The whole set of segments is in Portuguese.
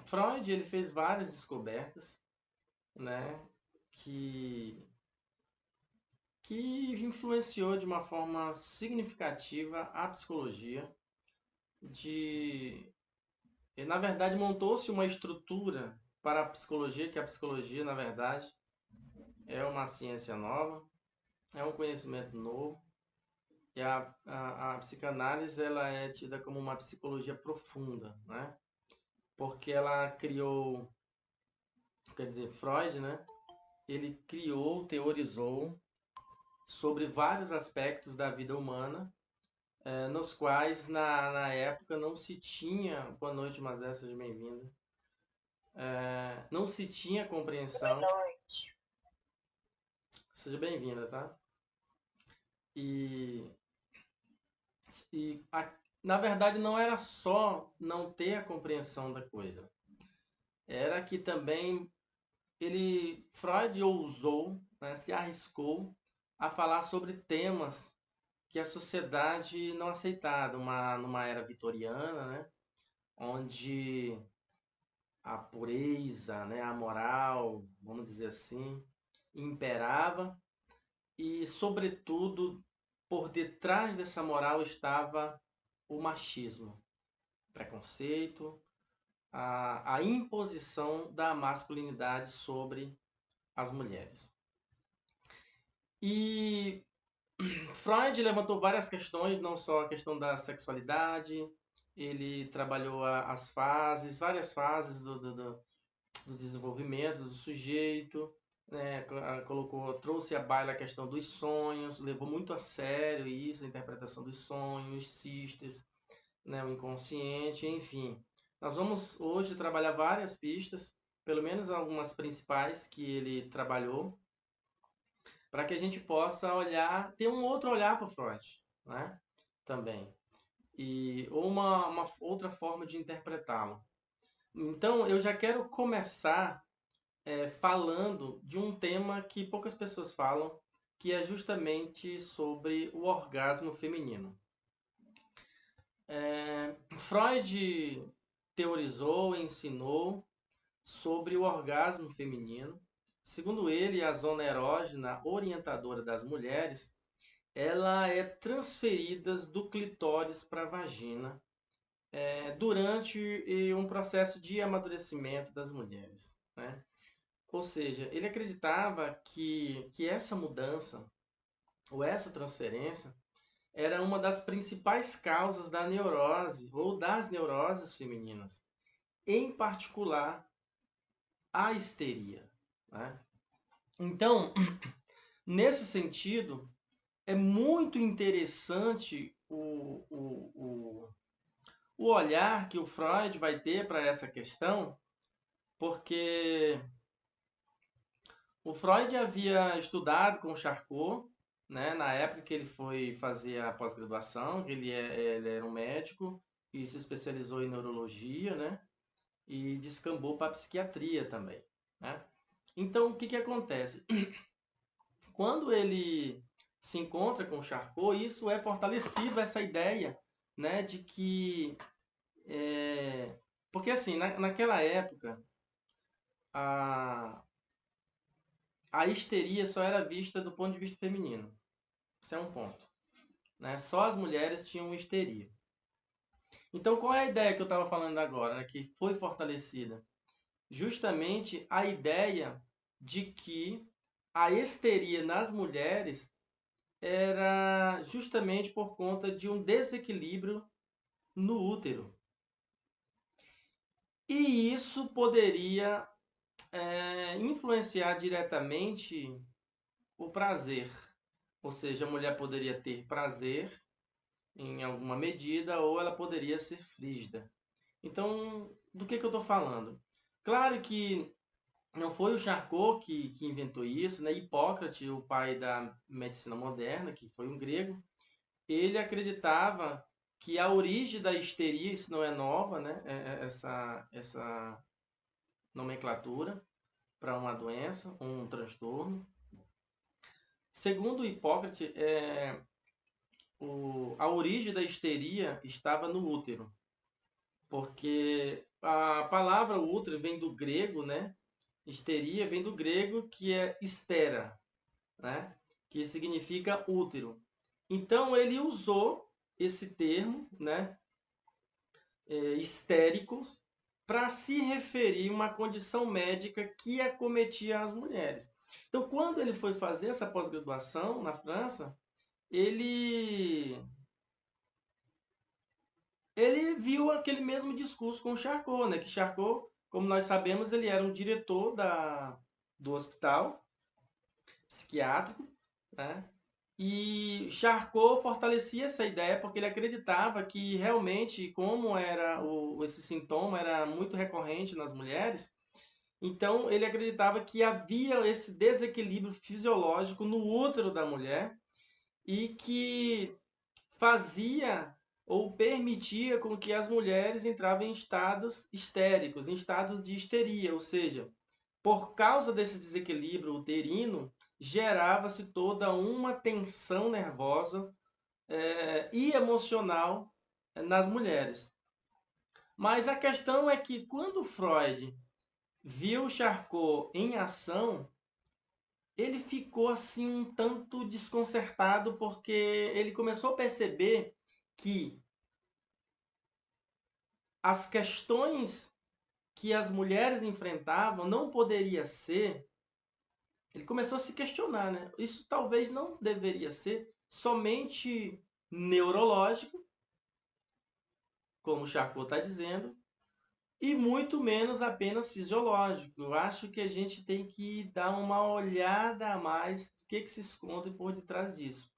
Freud ele fez várias descobertas, né, que, que influenciou de uma forma significativa a psicologia. De, na verdade, montou-se uma estrutura para a psicologia, que a psicologia, na verdade, é uma ciência nova, é um conhecimento novo. E a psicanálise ela é tida como uma psicologia profunda, né? Porque ela criou, quer dizer, Freud, né? Ele criou, teorizou sobre vários aspectos da vida humana, nos quais na época não se tinha, boa noite, mas seja bem-vinda, não se tinha compreensão, seja bem-vinda, tá? E, e na verdade não era só não ter a compreensão da coisa, era que também Freud ousou, né, se arriscou a falar sobre temas que a sociedade não aceitava, numa era vitoriana, né, onde a pureza, né, a moral, vamos dizer assim, imperava e, sobretudo, por detrás dessa moral estava o machismo, preconceito, a imposição da masculinidade sobre as mulheres. E Freud levantou várias questões, não só a questão da sexualidade, ele trabalhou as fases, várias fases do desenvolvimento do sujeito, né? Trouxe à baila a questão dos sonhos, levou muito a sério isso, a interpretação dos sonhos, cistes, né? O inconsciente, enfim. Nós vamos hoje trabalhar várias pistas, pelo menos algumas principais que ele trabalhou, para que a gente possa olhar, ter um outro olhar para o Freud, né? Também. Ou uma outra forma de interpretá-lo. Então, eu já quero começar falando de um tema que poucas pessoas falam, que é justamente sobre o orgasmo feminino. Freud teorizou, ensinou sobre o orgasmo feminino. Segundo ele, a zona erógena orientadora das mulheres, ela é transferida do clitóris para a vagina durante um processo de amadurecimento das mulheres, né? Ou seja, ele acreditava que essa mudança ou essa transferência era uma das principais causas da neurose ou das neuroses femininas, em particular a histeria, né? Então, nesse sentido, é muito interessante o olhar que o Freud vai ter para essa questão, porque o Freud havia estudado com o Charcot, né, na época que ele foi fazer a pós-graduação, ele era um médico e se especializou em neurologia, né, e descambou para a psiquiatria também, né? Então, o que acontece? Quando ele se encontra com o Charcot, isso é fortalecido, essa ideia, né, de que porque assim, naquela época, a, a histeria só era vista do ponto de vista feminino. Isso é um ponto, né? Só as mulheres tinham histeria. Então, qual é a ideia que eu estava falando agora, né, que foi fortalecida? Justamente a ideia de que a histeria nas mulheres era justamente por conta de um desequilíbrio no útero. E isso poderia influenciar diretamente o prazer. Ou seja, a mulher poderia ter prazer em alguma medida ou ela poderia ser frígida. Então, do que eu estou falando? Claro que não foi o Charcot que inventou isso, né? Hipócrates, o pai da medicina moderna, que foi um grego, ele acreditava que a origem da histeria, isso não é nova, né? Essa nomenclatura para uma doença, um transtorno. Segundo Hipócrates, a origem da histeria estava no útero, porque A palavra útero vem do grego, né? Histeria vem do grego, que é estera, né? Que significa útero. Então ele usou esse termo, né? Histéricos, para se referir a uma condição médica que acometia as mulheres. Então, quando ele foi fazer essa pós-graduação na França, ele ele viu aquele mesmo discurso com Charcot, né? Que Charcot, como nós sabemos, ele era um diretor do hospital psiquiátrico, né? E Charcot fortalecia essa ideia porque ele acreditava que realmente, como era esse sintoma era muito recorrente nas mulheres, então ele acreditava que havia esse desequilíbrio fisiológico no útero da mulher e que fazia ou permitia com que as mulheres entravam em estados histéricos, em estados de histeria, ou seja, por causa desse desequilíbrio uterino, gerava-se toda uma tensão nervosa e emocional nas mulheres. Mas a questão é que quando Freud viu Charcot em ação, ele ficou assim um tanto desconcertado porque ele começou a perceber que as questões que as mulheres enfrentavam não poderia ser. Ele começou a se questionar, né? Isso talvez não deveria ser somente neurológico, como o Charcot está dizendo, e muito menos apenas fisiológico. Eu acho que a gente tem que dar uma olhada a mais do que se esconde por detrás disso.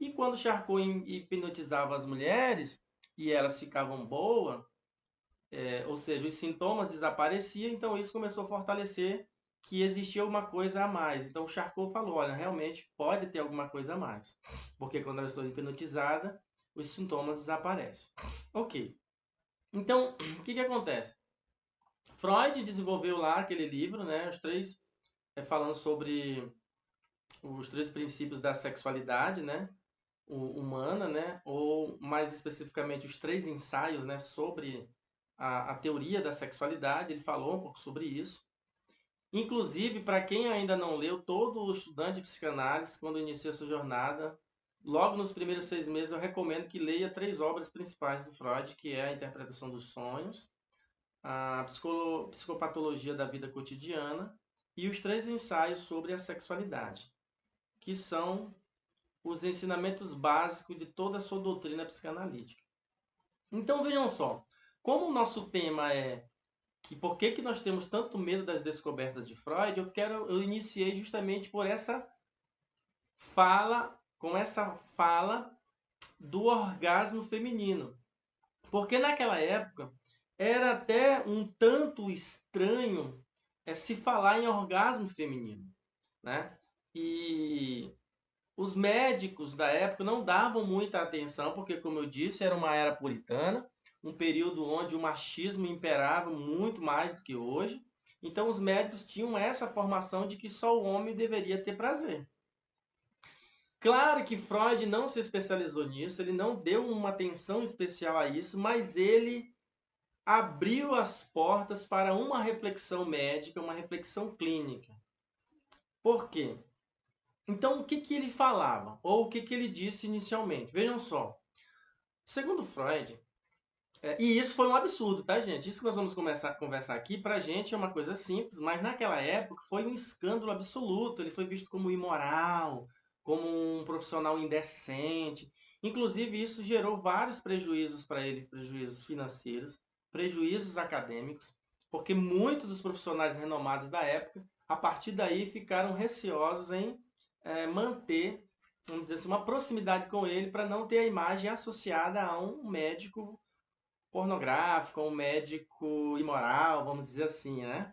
E quando Charcot hipnotizava as mulheres e elas ficavam boas, ou seja, os sintomas desapareciam, então isso começou a fortalecer que existia alguma coisa a mais. Então o Charcot falou, olha, realmente pode ter alguma coisa a mais, porque quando eu estou hipnotizada, os sintomas desaparecem. Ok, então o que acontece? Freud desenvolveu lá aquele livro, né, os três, falando sobre os três princípios da sexualidade, né, humana, né, ou mais especificamente os três ensaios, né, sobre a teoria da sexualidade. Ele falou um pouco sobre isso. Inclusive, para quem ainda não leu, todo estudante de psicanálise, quando inicia sua jornada, logo nos primeiros 6 meses, eu recomendo que leia três obras principais do Freud, que é a Interpretação dos Sonhos, a Psicopatologia da Vida Cotidiana e os três ensaios sobre a sexualidade, que são os ensinamentos básicos de toda a sua doutrina psicanalítica. Então vejam só, como o nosso tema é que por que, que nós temos tanto medo das descobertas de Freud, eu iniciei justamente por essa fala do orgasmo feminino. Porque naquela época era até um tanto estranho se falar em orgasmo feminino, né? E os médicos da época não davam muita atenção, porque, como eu disse, era uma era puritana, um período onde o machismo imperava muito mais do que hoje. Então, os médicos tinham essa formação de que só o homem deveria ter prazer. Claro que Freud não se especializou nisso, ele não deu uma atenção especial a isso, mas ele abriu as portas para uma reflexão médica, uma reflexão clínica. Por quê? Então, o que, que ele falava? Ou o que, que ele disse inicialmente? Vejam só. Segundo Freud, e isso foi um absurdo, tá, gente? Isso que nós vamos começar a conversar aqui, pra gente é uma coisa simples, mas naquela época foi um escândalo absoluto. Ele foi visto como imoral, como um profissional indecente. Inclusive, isso gerou vários prejuízos para ele, prejuízos financeiros, prejuízos acadêmicos, porque muitos dos profissionais renomados da época, a partir daí, ficaram receosos em manter, vamos dizer assim, uma proximidade com ele para não ter a imagem associada a um médico pornográfico, um médico imoral, vamos dizer assim, né?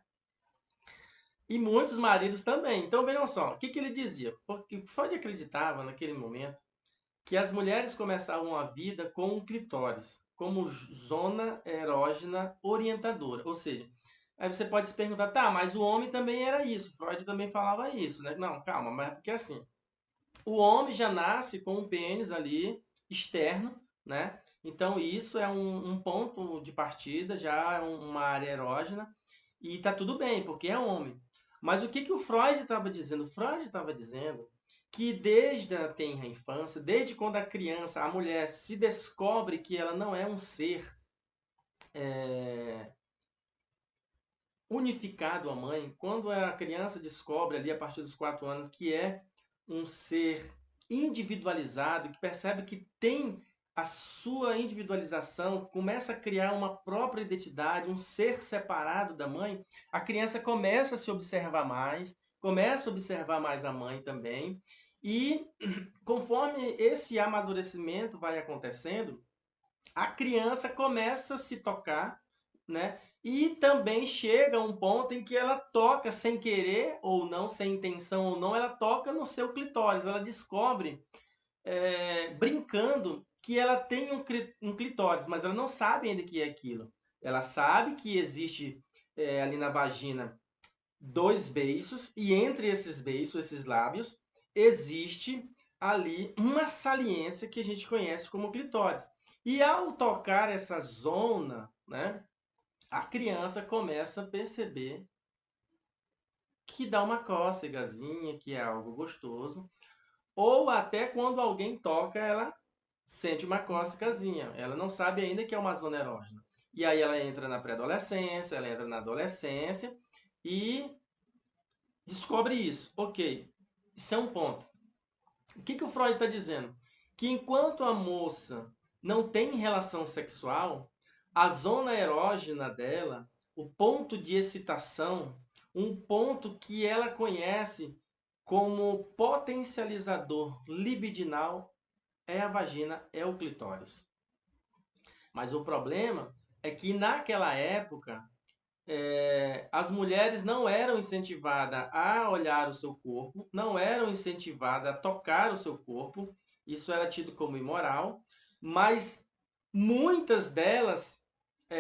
E muitos maridos também. Então vejam só, o que, que ele dizia? Porque Freud acreditava naquele momento que as mulheres começavam a vida com um clitóris, como zona erógena orientadora. Ou seja, aí você pode se perguntar, tá, mas o homem também era isso, Freud também falava isso, né? Não, calma, mas porque assim, o homem já nasce com um pênis ali externo, né? Então, isso é um ponto de partida, já é uma área erógena, e tá tudo bem, porque é homem. Mas o que que o Freud estava dizendo? O Freud estava dizendo que desde a tenra infância, desde quando a criança, a mulher se descobre que ela não é um ser unificado à mãe, quando a criança descobre ali a partir dos 4 anos que é um ser individualizado, que percebe que tem a sua individualização, começa a criar uma própria identidade, um ser separado da mãe, a criança começa a se observar mais, começa a observar mais a mãe também, e conforme esse amadurecimento vai acontecendo, a criança começa a se tocar, né? E também chega um ponto em que ela toca sem querer ou não, sem intenção ou não, ela toca no seu clitóris. Ela descobre, brincando, que ela tem um clitóris, mas ela não sabe ainda o que é aquilo. Ela sabe que existe ali na vagina 2 beiços e entre esses beiços, esses lábios, existe ali uma saliência que a gente conhece como clitóris. E ao tocar essa zona, né, a criança começa a perceber que dá uma cócegazinha, que é algo gostoso, ou até quando alguém toca, ela sente uma cócegazinha. Ela não sabe ainda que é uma zona erógena. E aí ela entra na pré-adolescência, ela entra na adolescência e descobre isso. Ok, isso é um ponto. O que que o Freud está dizendo? Que enquanto a moça não tem relação sexual, a zona erógena dela, o ponto de excitação, um ponto que ela conhece como potencializador libidinal é a vagina, é o clitóris. Mas o problema é que naquela época as mulheres não eram incentivadas a olhar o seu corpo, não eram incentivadas a tocar o seu corpo, isso era tido como imoral, mas muitas delas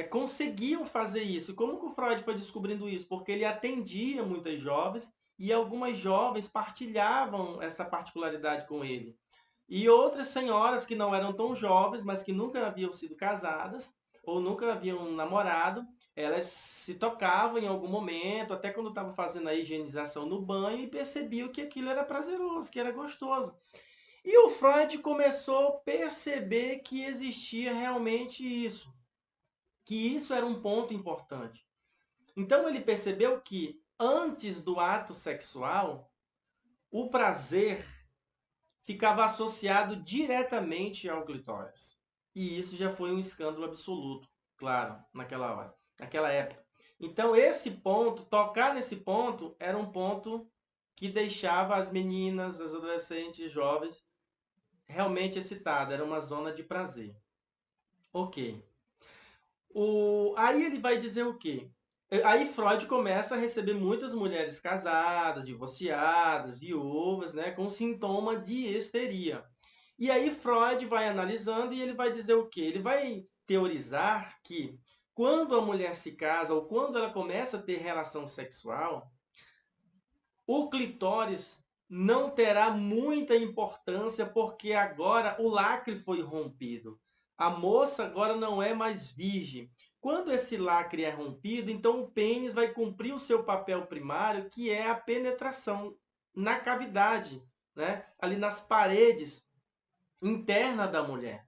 conseguiam fazer isso. Como que o Freud foi descobrindo isso? Porque ele atendia muitas jovens e algumas jovens partilhavam essa particularidade com ele. E outras senhoras que não eram tão jovens, mas que nunca haviam sido casadas ou nunca haviam namorado, elas se tocavam em algum momento, até quando estavam fazendo a higienização no banho, e percebiam que aquilo era prazeroso, que era gostoso. E o Freud começou a perceber que existia realmente isso, que isso era um ponto importante. Então ele percebeu que antes do ato sexual, o prazer ficava associado diretamente ao clitóris. E isso já foi um escândalo absoluto, claro, naquela hora, naquela época. Então esse ponto, tocar nesse ponto, era um ponto que deixava as meninas, as adolescentes, jovens, realmente excitadas. Era uma zona de prazer. Ok. Aí ele vai dizer o quê? Aí Freud começa a receber muitas mulheres casadas, divorciadas, viúvas, né, com sintoma de histeria. E aí Freud vai analisando e ele vai dizer o quê? Ele vai teorizar que quando a mulher se casa ou quando ela começa a ter relação sexual, o clitóris não terá muita importância porque agora o lacre foi rompido. A moça agora não é mais virgem. Quando esse lacre é rompido, então o pênis vai cumprir o seu papel primário, que é a penetração na cavidade, né? Ali nas paredes internas da mulher.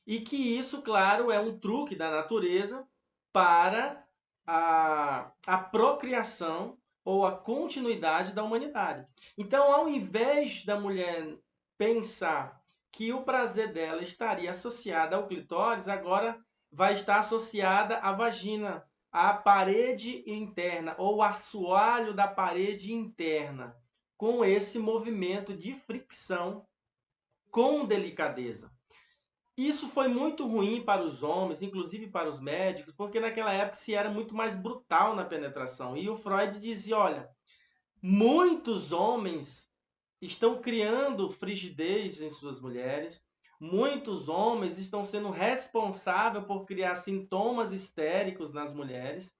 E que isso, claro, é um truque da natureza para a procriação ou a continuidade da humanidade. Então, ao invés da mulher pensar que o prazer dela estaria associado ao clitóris, agora vai estar associada à vagina, à parede interna ou assoalho da parede interna, com esse movimento de fricção com delicadeza. Isso foi muito ruim para os homens, inclusive para os médicos, porque naquela época se era muito mais brutal na penetração. E o Freud dizia: olha, muitos homens estão criando frigidez em suas mulheres, muitos homens estão sendo responsáveis por criar sintomas histéricos nas mulheres,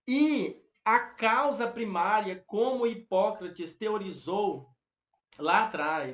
e a causa primária, como Hipócrates teorizou lá atrás,